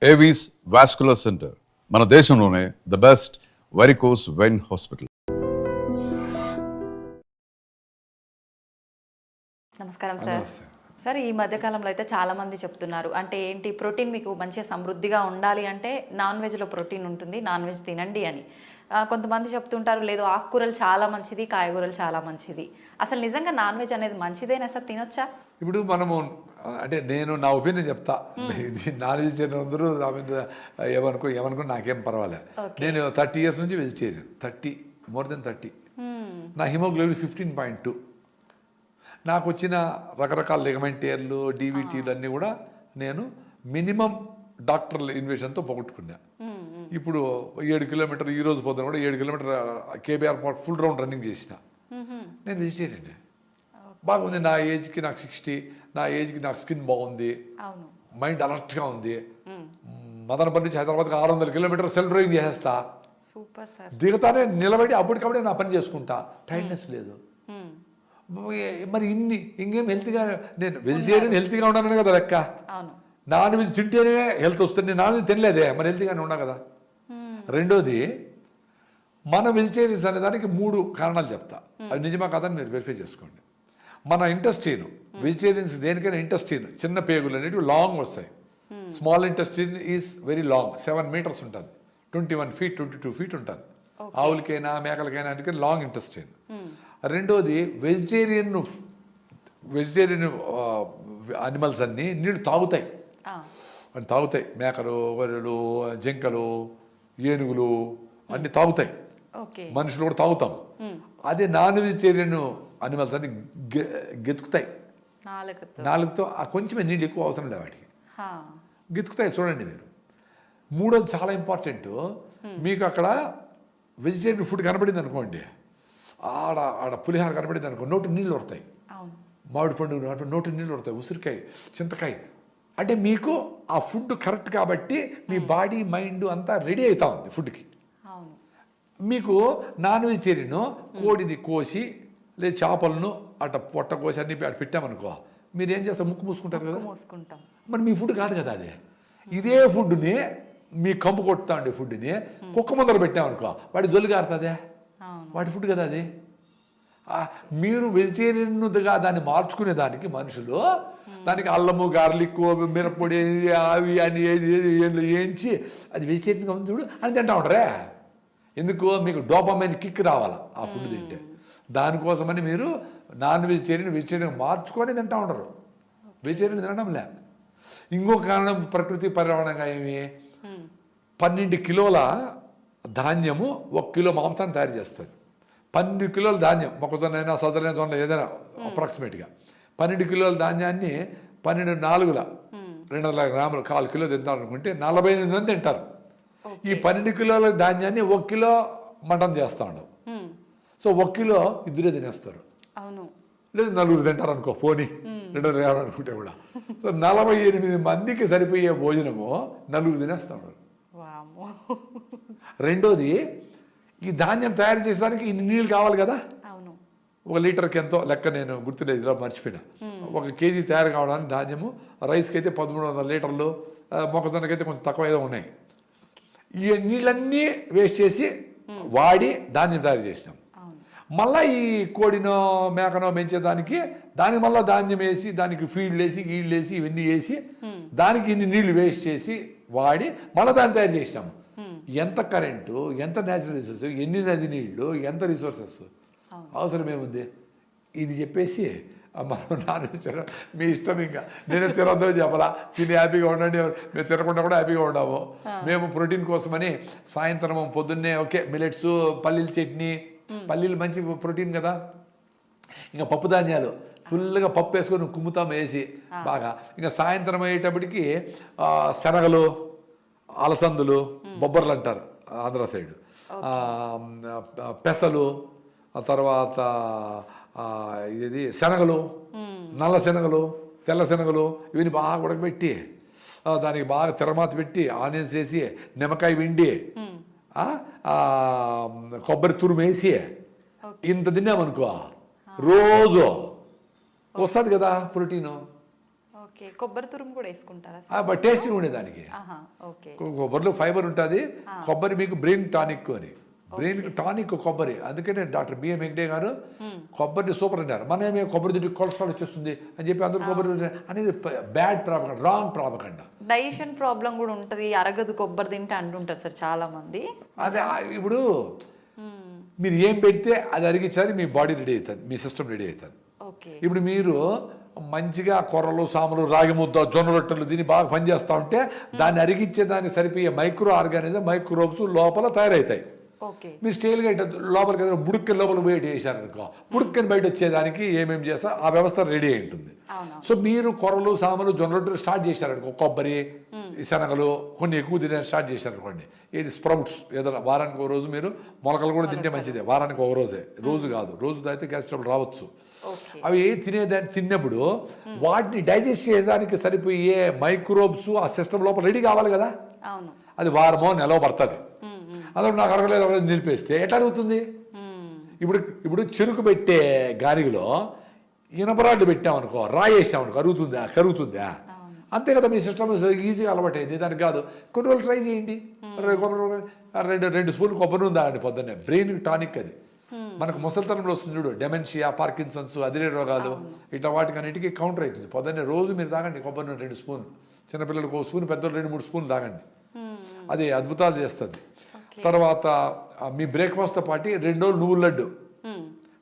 Avis vascular centre మన దేశంలోనే the best varicose vein hospital. నమస్కారం సార్. సార్, ఈ మధ్యకాలంలో అయితే చాలామంది చెప్తున్నారు, అంటే ఏంటి, ప్రోటీన్ మీకు మంచిగా సమృద్ధిగా ఉండాలి అంటే నాన్ వెజ్లో ప్రోటీన్ ఉంటుంది, నాన్ వెజ్ తినండి అని. కొంతమంది చెప్తుంటారు, లేదు ఆకుకూరలు చాలా మంచిది, కాయగూరలు చాలా మంచిది. అసలు నిజంగా నాన్ వెజ్ అనేది మంచిదేనా సార్, తినొచ్చా? ఇప్పుడు మనము అంటే నేను నా ఒపీనియన్ చెప్తా. ఇది నాన్ వెజిటేరియన్ అందరూ నా మీద ఏమనుకో నాకేం పర్వాలేదు. నేను 30 years నుంచి వెజిటేరియన్, మోర్ దెన్ 30. నా హిమోగ్లోబిన్ 15.2. నాకు వచ్చిన రకరకాల లిగమెంటేర్లు, డీవీటీలు అన్నీ కూడా నేను మినిమం డాక్టర్ల ఇన్వెషన్తో పోగొట్టుకున్నా. ఇప్పుడు 7 kilometers ఈ రోజు పొద్దున కూడా 7 kilometers KBR full round running చేసిన. నేను వెజిటేరియన్. బాగుంది. నా ఏజ్కి నాకు 60, నా ఏజ్కి నాకు స్కిన్ బాగుంది, మైండ్ అలర్ట్గా ఉంది. మదనపల్లి నుంచి హైదరాబాద్కి 600 kilometers సెల్ఫ్ డ్రైవింగ్ చేసేస్తా. దిగుతానే నిలబడి అప్పటికప్పుడే నా పని చేసుకుంటా. టైర్డ్నెస్ లేదు. మరి ఇంకేం హెల్త్గా, నేను వెజిటేరియన్ హెల్త్గా ఉన్నాను కదా లెక్క. నాన్ వెజ్ తింటేనే హెల్త్ వస్తుంది. నేను నాన్ వెజ్ తినలేదే, మరి హెల్త్గానే ఉన్నా కదా. రెండోది, మన వెజిటేరియన్స్ అనే దానికి 3 కారణాలు చెప్తా. అది నిజమా కాదని మీరు వెరిఫై చేసుకోండి. మన ఇంటెస్టైన్, వెజిటేరియన్స్ దేనికైనా ఇంటెస్టైన్, చిన్న పేగులు అనేవి లాంగ్ వస్తాయి. Small intestine is very long, 7 meters ఉంటుంది, 21 feet 22 feet ఉంటుంది. ఆవులకైనా మేకలకైనా అందుకని లాంగ్ ఇంటెస్టైన్. రెండోది, వెజిటేరియన్ అనిమల్స్ అన్నీ నీళ్ళు తాగుతాయి. మేకలు, గొర్రెలు, జింకలు, ఏనుగులు అన్నీ తాగుతాయి. మనుషులు కూడా తాగుతాం. అదే నాన్ వెజిటేరియన్ అనిమల్స్ అన్ని గెతుకుతాయి నాలుగుతో. కొంచెమే నీళ్ళు ఎక్కువ అవసరం లేదు వాటికి, గెతుకుతాయి. చూడండి మీరు. మూడోది చాలా ఇంపార్టెంట్. మీకు అక్కడ వెజిటేరియన్ ఫుడ్ కనబడింది అనుకోండి, ఆడ పులిహార కనబడింది అనుకో, నోటి నీళ్ళు వస్తాయి. మామిడి పండు నోటి నీళ్ళు వస్తాయి, ఉసిరికాయ, చింతకాయ. అంటే మీకు ఆ ఫుడ్ కరెక్ట్ కాబట్టి మీ బాడీ మైండ్ అంతా రెడీ అవుతా ఉంది ఫుడ్కి. మీకు నాన్ వెజిటేరియన్ కోడిని కోసి లేదా చేపలను అట్ట పొట్ట కోసి అన్ని అటు పెట్టామనుకో, మీరు ఏం చేస్తారు, ముక్కు మూసుకుంటారు కదా. మరి మీ ఫుడ్ కాదు కదా అది. ఇదే ఫుడ్ని మీ కంపు కొట్టుతా ఉండే ఫుడ్ని కుక్క ముందర పెట్టామనుకో, వాడి జొల్లు కారుతుందే, వాడి ఫుడ్ కదా అది. మీరు వెజిటేరియన్గా దాన్ని మార్చుకునే దానికి మనుషులు దానికి అల్లము, గార్లిక్, మిరప్పొడి, అవి అని వేయించి అది వెజిటేరియన్గా ఉంది చూడు అని తింటా ఉంటారే. ఎందుకు? మీకు డోపమైన్ కిక్ రావాలా ఆ ఫుడ్ తింటే. దానికోసమని మీరు నాన్ వెజిటేరియన్ మార్చుకొని తింటా ఉంటారు, వెజిటేరియన్ తినడం లే. ఇంకొక కారణం ప్రకృతి పర్యావరణంగా ఏమి, 12 kilos ధాన్యము 1 kilo మాంసాన్ని తయారు చేస్తుంది. 12 kilos ధాన్యం, మొక్కజొన్న అయినా సదరైన జొన్న ఏదైనా అప్రాక్సిమేట్గా 12 kilos ధాన్యాన్ని 12 4 200 grams 1/4 kilo తింటారు అనుకుంటే 48 మంది తింటారు. ఈ 12 kilos ధాన్యాన్ని 1 kilo మటన్ చేస్తాడు. సో 1 kilo ఇద్దరే తినేస్తారు. లేదు 4 తింటారు అనుకో, పోనీ 200 grams అనుకుంటే కూడా. సో 48 మందికి సరిపోయే భోజనము 4 తినేస్తాడు. రెండోది, ఈ ధాన్యం తయారు చేసేదానికి ఇన్ని నీళ్ళు కావాలి కదా. 1 లీటర్కి ఎంతో లెక్క నేను గుర్తులేదు, ఇలా మర్చిపోయినా. 1 kg తయారు కావడానికి ధాన్యము, రైస్కి అయితే 1300 లీటర్లు, మొక్కజొన్నకైతే కొంచెం తక్కువ ఏదో ఉన్నాయి. ఈ నీళ్ళన్నీ వేస్ట్ చేసి వాడి ధాన్యం తయారు చేసినాం. మళ్ళీ ఈ కోడినో మేకనో పెంచేదానికి దానికి మళ్ళీ ధాన్యం వేసి, దానికి ఫీల్డ్ వేసి, గీళ్ళు వేసి, ఇవన్నీ వేసి దానికి ఇన్ని నీళ్లు వేస్ట్ చేసి వాడి మళ్ళీ దాన్ని తయారు చేసినాము. ఎంత కరెంటు, ఎంత న్యాచురల్ రిసోర్సెస్, ఎన్ని నది నీళ్లు, ఎంత రిసోర్సెస్ అవసరం ఏముంది. ఇది చెప్పేసి మనం నాన్ వెజ్ మీ ఇష్టం, ఇంకా నేను తినొద్దో చెప్పాలా, తిని హ్యాపీగా ఉండండి, మేము తినకుండా కూడా హ్యాపీగా ఉన్నాము. మేము ప్రోటీన్ కోసమని సాయంత్రం పొద్దున్నే ఓకే మిలెట్స్, పల్లీల చట్నీ, పల్లీలు మంచి ప్రోటీన్ కదా. ఇంకా పప్పు ధాన్యాలు ఫుల్గా పప్పు వేసుకొని కుమ్ముతాం వేసి బాగా. ఇంకా సాయంత్రం అయ్యేటప్పటికి శనగలు, అలసందులు, బొబ్బర్లు అంటారు ఆంధ్ర సైడ్, పెసలు, తర్వాత ఇది శనగలు, నల్ల శనగలు, తెల్ల శనగలు, ఇవన్నీ బాగా ఉడకబెట్టి దానికి బాగా తెరమాత పెట్టి ఆనియన్స్ వేసి, నిమ్మకాయ పిండి, కొబ్బరి తురుము వేసి ఇంత తిన్నామనుకో రోజు వస్తుంది కదా ప్రోటీను. ఓకే, కొబ్బరి తురుము కూడా వేసుకుంటారా? బట్ టేస్టీ ఉండేదానికి. ఓకే, కొబ్బరిలో ఫైబర్ ఉంటుంది. కొబ్బరి మీకు బ్రెయిన్ టానిక్ అని, బ్రెయిన్ టానిక్ కొబ్బరి. అందుకనే డాక్టర్ బిఎం వెంకటే గారు కొబ్బరిని సూపర్ అన్నారు. మనమే కొబ్బరి తింటే కొలెస్ట్రాల్ వచ్చేస్తుంది అని చెప్పి అందరూ కొబ్బరి అనేది bad propaganda, wrong propaganda. Digestion problem కూడా ఉంటుంది, అరగదు కొబ్బరి తింటే అంటుంటారు సార్ చాలా మంది. అదే ఇప్పుడు మీరు ఏం పెడితే అది అరిగించాలి, మీ బాడీ రెడీ అవుతుంది, మీ సిస్టమ్ రెడీ అవుతుంది. ఇప్పుడు మీరు మంచిగా కొర్రలు, సాములు, రాగి ముద్ద, జొన్న రొట్టెలు దీన్ని బాగా పనిచేస్తూ ఉంటే దాన్ని అరిగించేదానికి సరిపోయే మైక్రో ఆర్గానిజం, మైక్రోబ్స్ లోపల తయారవుతాయి. మీరు స్టైల్గా లోపలికి ఏదైనా బుడుక్కని లోపల బయట వేసారనుకో, బుడుక్కని బయట వచ్చేదానికి ఏమేమి చేస్తారు ఆ వ్యవస్థ రెడీ అయి ఉంటుంది. సో మీరు కొర్రలు, సాములు, జొన్న రొట్టెలు స్టార్ట్ చేశారనుకో, కొబ్బరి, శనగలు కొన్ని ఎక్కువ తినే స్టార్ట్ చేశారనుకోండి, ఏది స్ప్రౌట్స్ ఏదైనా వారానికి ఒక రోజు మీరు మొలకలు కూడా తింటే మంచిదే. వారానికి ఒక రోజే, రోజు కాదు. రోజు తాగితే గ్యాస్ ట్రబుల్ రావచ్చు. అవి తిన్నప్పుడు వాటిని డైజెస్ట్ చేయడానికి సరిపోయే మైక్రోబ్స్ ఆ సిస్టమ్ లోపల రెడీ కావాలి కదా. అది వారమో నెలలో పడుతుంది. అదే నాకు అరగలేదు నిలిపేస్తే ఎట్లా అరుగుతుంది? ఇప్పుడు చెరుకు పెట్టే గారిలో ఇనపరాడ్డు పెట్టామనుకో, రాయి వేసామనుకో, కరుగుతుందా? అంతే కదా. మీ సిస్టమ్ ఈజీగా అలవాటు అయింది, దానికి కాదు. కొన్ని రోజులు ట్రై చేయండి. రెండు స్పూన్లు కొబ్బరి నూనె తాగండి పొద్దున్నే. బ్రెయిన్ టానిక్ అది. మనకు ముసలితనంలో వస్తుంది చూడు, డెమెన్షియా, పార్కిన్సన్స్, అదిరే రోగాలు, ఇట్లా వాటికన్నిటికీ కౌంటర్ అవుతుంది. పొద్దున్నే రోజు మీరు తాగండి కొబ్బరి నూనె 2 స్పూన్లు. చిన్నపిల్లలకు 1 స్పూన్, పెద్దలు 2-3 స్పూన్లు తాగండి. అది అద్భుతాలు చేస్తుంది. తర్వాత మీ బ్రేక్ఫాస్ట్తో పాటు 2 రోజులు నువ్వుల లడ్డు,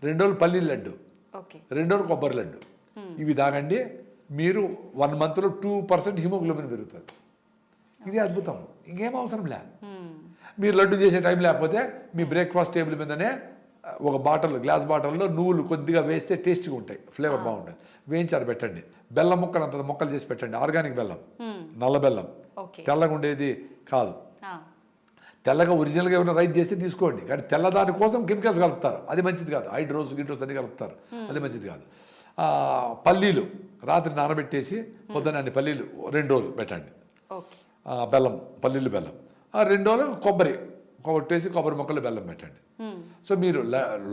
2 రోజులు పల్లీల లడ్డు, 2 రోజులు కొబ్బరి లడ్డు, ఇవి తాగండి. మీరు 1 మంత్లో 2% హిమోగ్లోబిన్ పెరుగుతుంది. ఇది అద్భుతం, ఇంకేం అవసరం లే. మీరు లడ్డు చేసే టైం లేకపోతే మీ బ్రేక్ఫాస్ట్ టేబుల్ మీదనే ఒక గ్లాస్ బాటిల్లో నువ్వులు కొద్దిగా వేస్తే టేస్ట్గా ఉంటాయి, ఫ్లేవర్ బాగుంటుంది. వేయించారు పెట్టండి. బెల్లం ముక్కలు అంత మొక్కలు చేసి పెట్టండి. ఆర్గానిక్ బెల్లం, నల్ల బెల్లం, తెల్లగా ఉండేది కాదు. తెల్లగా ఒరిజినల్గా ఏమైనా రైస్ చేస్తే తీసుకోండి, కానీ తెల్లదాని కోసం కెమికల్స్ కలుపుతారు, అది మంచిది కాదు. హైడ్రోస్ గిడ్రోస్ అన్ని కలుపుతారు, అది మంచిది కాదు. పల్లీలు రాత్రి నానబెట్టేసి పొద్దున్న అన్ని పల్లీలు 2 రోజులు పెట్టండి. బెల్లం, పల్లీలు, బెల్లం 2 రోజులు కొబ్బరి కొట్టేసి కొబ్బరి మొక్కలు బెల్లం పెట్టండి. సో మీరు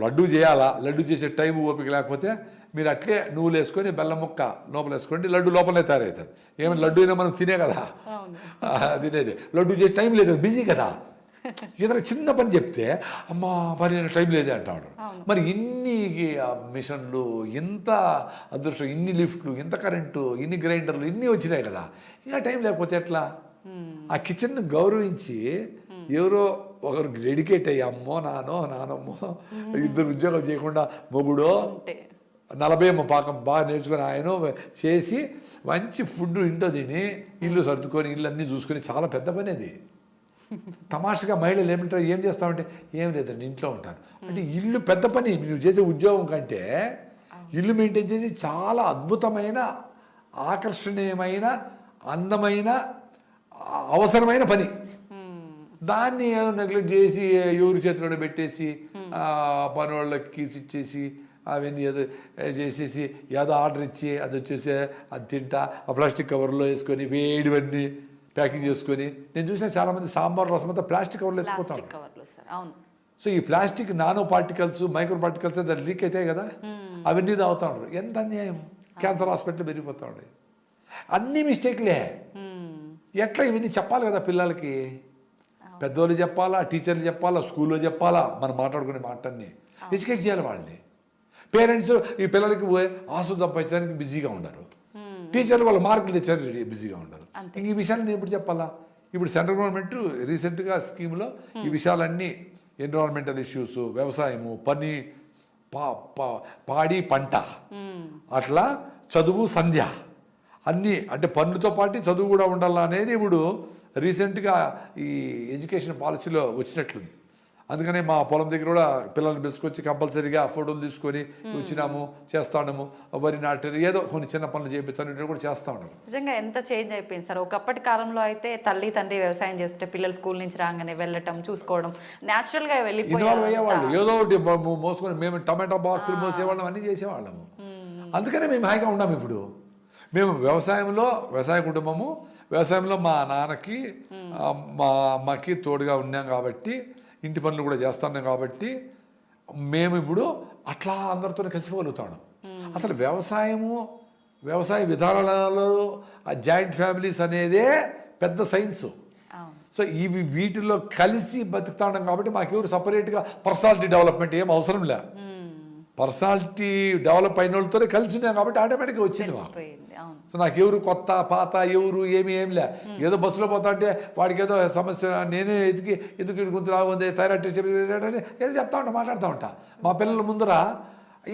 లడ్డు చేయాలా, లడ్డు చేసే టైం ఓపిక లేకపోతే మీరు అట్లే నువ్వులు వేసుకొని బెల్లం ముక్క లోపల వేసుకోండి, లడ్డు లోపలనే తయారవుతుంది. ఏమైనా లడ్డు అయినా మనం తినే కదా తినేది, లడ్డు చేసే టైం లేదు, బిజీ కదా. ఏదైనా చిన్న పని చెప్తే అమ్మా పని టైం లేదే అంటాడు. మరి ఇన్ని మిషన్లు, ఇంత అదృష్టం, ఇన్ని లిఫ్ట్లు, ఇంత కరెంటు, ఇన్ని గ్రైండర్లు, ఇన్ని వచ్చినాయి కదా, ఇంకా టైం లేకపోతే ఎట్లా? ఆ కిచెన్ను గౌరవించి ఎవరో ఒకరు డెడికేట్ అయ్యి, అమ్మో నానమ్మో 2 ఉద్యోగం చేయకుండా మొగుడో 40 పాకం బాగా నేర్చుకొని ఆయన చేసి మంచి ఫుడ్ ఇంట్లో తిని ఇల్లు సర్దుకొని ఇల్లు అన్నీ చూసుకొని చాలా పెద్ద పని అది. తమాషగా మహిళలు ఏమంటారు, ఏం చేస్తామంటే ఏం లేదండి ఇంట్లో ఉంటారు అంటే ఇల్లు పెద్ద పని. నువ్వు చేసే ఉద్యోగం కంటే ఇల్లు మెయింటైన్ చేసి చాలా అద్భుతమైన, ఆకర్షణీయమైన, అందమైన, అవసరమైన పని. దాన్ని నెగ్లెక్ట్ చేసి ఎవరి చేతిలో పెట్టేసి పని వాళ్ళకి ఇచ్చేసి అవన్నీ ఏదో చేసేసి ఏదో ఆర్డర్ ఇచ్చి అది వచ్చేసి అది తింటా ఆ ప్లాస్టిక్ కవర్లో వేసుకొని వేడివన్నీ ప్యాకింగ్ చేసుకొని. నేను చూసిన చాలామంది సాంబార్ రసం అంతా ప్లాస్టిక్ కవర్లో ఎత్తుకుంటాను. సో ఈ plastic nano particles, micro particles దాన్ని లీక్ అవుతాయి కదా, అవన్నీ తాగుతూ ఉంటారు. ఎంత అన్యాయం. క్యాన్సర్ హాస్పిటల్ పెరిగిపోతూ ఉంటాయి. అన్నీ మిస్టేక్లే. ఎట్లా ఇవన్నీ చెప్పాలి కదా పిల్లలకి. పెద్దోళ్ళు చెప్పాలా, టీచర్లు చెప్పాలా, స్కూల్లో చెప్పాలా, మనం మాట్లాడుకునే మాటన్ని ఎడ్యుకేట్ చేయాలి వాళ్ళని. పేరెంట్స్ ఈ పిల్లలకి ఆశ సంపాదించడానికి బిజీగా ఉండరు, టీచర్లు వాళ్ళ మార్కులు తెచ్చారు బిజీగా ఉండరు. ఇంక ఈ విషయాలు నేను ఎప్పుడు చెప్పాలా? ఇప్పుడు సెంట్రల్ గవర్నమెంట్ రీసెంట్గా స్కీమ్లో ఈ విషయాలన్నీ, ఎన్విరాన్మెంటల్ ఇష్యూస్, వ్యవసాయము, పని, పాడి పంట, అట్లా చదువు, సంధ్య అన్నీ, అంటే పనులతో పాటు చదువు కూడా ఉండాలా అనేది ఇప్పుడు రీసెంట్గా ఈ ఎడ్యుకేషన్ పాలసీలో వచ్చినట్లుంది. అందుకనే మా పొలం దగ్గర కూడా పిల్లల్ని పిలుచుకొచ్చి కంపల్సరీగా ఫోటోలు తీసుకొని వచ్చినాము, చేస్తాము, వరి నాటారు, ఏదో కొన్ని చిన్న పనులు చేయించాను కూడా చేస్తూ ఉన్నాము. నిజంగా ఎంత చేంజ్ అయిపోయింది సార్. ఒకప్పటి కాలంలో అయితే తల్లి తండ్రి వ్యవసాయం చేస్తే పిల్లలు స్కూల్ నుంచి రాగానే వెళ్ళటం, చూసుకోవడం, న్యాచురల్గా ఇన్వాల్వ్ అయ్యేవాళ్ళు. ఏదో ఒకటి మోసుకొని మేము టమాటో బాక్సులు మోసేవాళ్ళం, అన్నీ చేసేవాళ్ళము. అందుకనే మేము హాయిగా ఉన్నాము. ఇప్పుడు మేము వ్యవసాయ కుటుంబము, వ్యవసాయంలో మా నాన్నకి మా అమ్మకి తోడుగా ఉన్నాం కాబట్టి, ఇంటి పనులు కూడా చేస్తున్నాం కాబట్టి మేము ఇప్పుడు అట్లా అందరితో కలిసిపోగలుగుతాం. అసలు వ్యవసాయము వ్యవసాయ విధానాలలో ఆ జాయింట్ ఫ్యామిలీస్ అనేదే పెద్ద సైన్సు. అవును. సో వీటిల్లో కలిసి బతుకుతా ఉన్నాం కాబట్టి మాకెవరు సపరేట్గా పర్సనాలిటీ డెవలప్మెంట్ ఏం అవసరం లే. పర్సనాలిటీ డెవలప్ అయిన వాళ్ళతోనే కలిసి ఉన్నాం కాబట్టి ఆటోమేటిక్గా వచ్చింది మాకు. తెలిసిపోయింది. అవును. సో నాకు ఎవరు కొత్త పాత ఎవరు ఏం లే. ఏదో బస్సులో పోతా అంటే వాడికి ఏదో సమస్య నేనే ఎందుకు గుంతు రాగుంది థైరాయిడ్ అని ఏదో చెప్తా ఉంటా, మాట్లాడుతూ ఉంటా. మా పిల్లల ముందర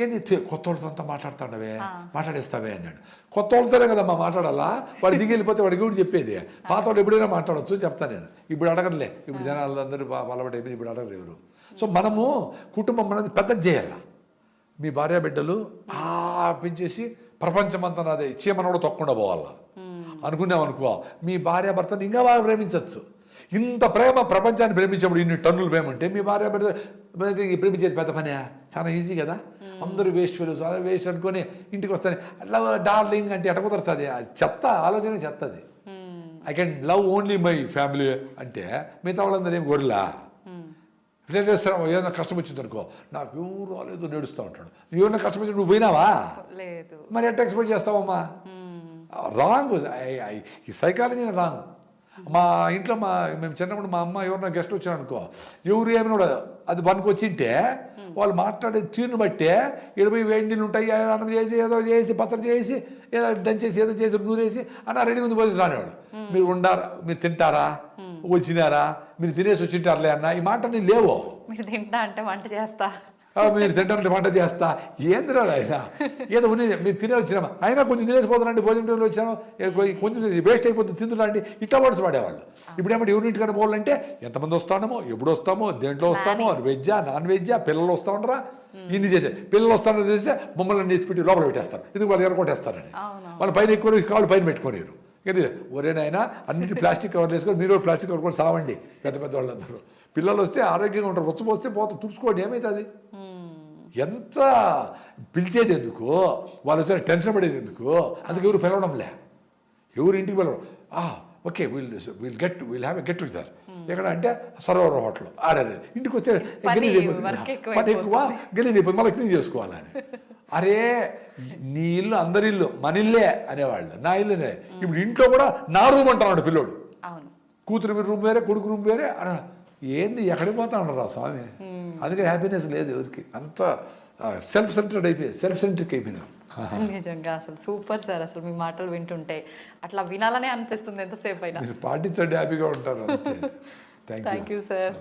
ఏంది కొత్త వాళ్ళతో అంతా మాట్లాడుతాడవే, మాట్లాడేస్తావే అన్నాడు. కొత్త వాళ్ళతోనే కదమ్మా మాట్లాడాలా, వాడు దిగి వెళ్ళిపోతే వాడికి కూడా చెప్పేది. పాత వాళ్ళు ఎప్పుడైనా మాట్లాడవచ్చు చెప్తాను నేను. ఇప్పుడు అడగలే, ఇప్పుడు జనాలు అందరూ అలవాటు అయిపోయింది, ఇప్పుడు అడగరు ఎవరు. సో మనము కుటుంబం అనేది పెద్దది చేయాల. మీ భార్య బిడ్డలు పెంచేసి ప్రపంచమంతా నాదే చీమను కూడా తొక్కకుండా పోవాలా అనుకున్నామనుకో, మీ భార్య భర్తను ఇంకా బాగా ప్రేమించవచ్చు. ఇంత ప్రేమ ప్రపంచాన్ని ప్రేమించినప్పుడు ఇన్ని టన్నులు ప్రేమ ఉంటే మీ భార్య బిడ్డ ప్రేమించేది పెద్ద పనే, చాలా ఈజీ కదా. అందరూ వేస్ట్ ఫెలోస్ వేస్ట్ అనుకొని ఇంటికి వస్తాను లవ్ డార్లింగ్ అంటే ఎట కుదరుతుంది? అది చెత్త ఆలోచన, చెత్తది. I can love only my family అంటే మిగతా వాళ్ళందరూ ఏం గొర్రెలా. రిలేటివ్స్ ఏదైనా కష్టం వచ్చింది అనుకో, నాకు ఎవరు రాలేదు నేడుస్తూ ఉంటాడు. ఎవరైనా కష్టం వచ్చి నువ్వు పోయినావా? లేదు. మరి ఎట్లా ఎక్స్పెక్ట్ చేస్తావమ్మా? రాంగ్. ఈ సైకాలజీ రాంగ్. మా ఇంట్లో మేము చిన్నప్పుడు మా అమ్మ ఎవరైనా గెస్ట్ వచ్చారు అనుకో, ఎవరు ఏమైనా కూడా అది వన్కి వచ్చింటే వాళ్ళు మాట్లాడే తీరుని బట్టే 20 వేడి నీళ్ళు ఉంటాయి, అన్నం చేసి ఏదో చేసి పత్రం చేసి ఏదో దంచేసి ఏదో చేసి నూరేసి అన్న రెడీ ఉంది పోయి రానివాడు. మీరు ఉండారా, మీరు తింటారా, వచ్చినారా, మీరు తినేసి వచ్చింటారులే అన్న ఈ మాట నేను లేవో. మీరు తింటా అంటే వంట చేస్తా, మీరు తింటారంటే వంట చేస్తా, ఏంది రాడు ఆయన ఏదో ఉన్నది. మీరు తినే వచ్చినామా, అయినా కొంచెం తినేసిపోతానండి, భోజనం వచ్చాము కొంచెం వేస్ట్ అయిపోతుంది తింటున్నాండి, ఇట్లా వర్డ్స్ వాడేవాళ్ళు. ఇప్పుడు ఏమంటే ఎవరింటికన్నా పోవాలంటే ఎంతమంది వస్తామో, ఎప్పుడు వస్తామో, దేంట్లో వస్తామో, వెజ్జా నాన్ వెజ్జా, పిల్లలు వస్తూ ఉండరా, ఇన్ని చేసే పిల్లలు వస్తారని తెలిస్తే మమ్మల్ని ఎత్తిపెట్టి లోపల పెట్టేస్తారు. ఎందుకు వాళ్ళు ఎరగొట్టేస్తారని వాళ్ళు పైన ఎక్కువ కాళ్ళు పైన పెట్టుకోలేరు. కానీ ఒరేనైనా అన్నింటి ప్లాస్టిక్ కవర్లు వేసుకొని మీరు ప్లాస్టిక్ కవర్ కూడా సావండి పెద్ద పెద్ద వాళ్ళందరూ. పిల్లలు వస్తే ఆరోగ్యంగా ఉంటారు, వచ్చి పోస్తే పోతే తుడుచుకోండి, ఏమవుతుంది? ఎంత పిలిచేది ఎందుకు, వాళ్ళు వచ్చిన టెన్షన్ పడేది ఎందుకు? అందుకు ఎవరు పిలవడంలే, ఎవరు ఇంటికి పిలవడం. Okay will have a get together ఎక్కడ అంటే సరోవర్ హోటల్ ఆడేది. ఇంటికి వస్తే పని ఎక్కువ గెలిదిపోయి మళ్ళీ క్లీన్ చేసుకోవాలని. అరే నీ ఇల్లు అందరి ఇల్లు మన ఇల్లే అనేవాళ్ళు, నా ఇల్లునే. ఇప్పుడు ఇంట్లో కూడా నా రూమ్ అంటున్నాడు పిల్లోడు. కూతురు రూమ్ వేరే, కొడుకు రూమ్ వేరే. ఏంది ఎక్కడికి పోతా ఉండరా స్వామి? అందుకే హ్యాపీనెస్ లేదు ఎవరికి. అంత సెల్ఫ్ సెంటర్డ్ అయిపోయి సెల్ఫ్ సెంట్రిక్ అయిపోయినా. నిజంగా అసలు సూపర్ సార్. అసలు మీ మాటలు వింటుంటే అట్లా వినాలనే అనిపిస్తుంది ఎంతసేపు అయినా. మీరు పాటించండి, హ్యాపీగా ఉంటారు. Thank you sir.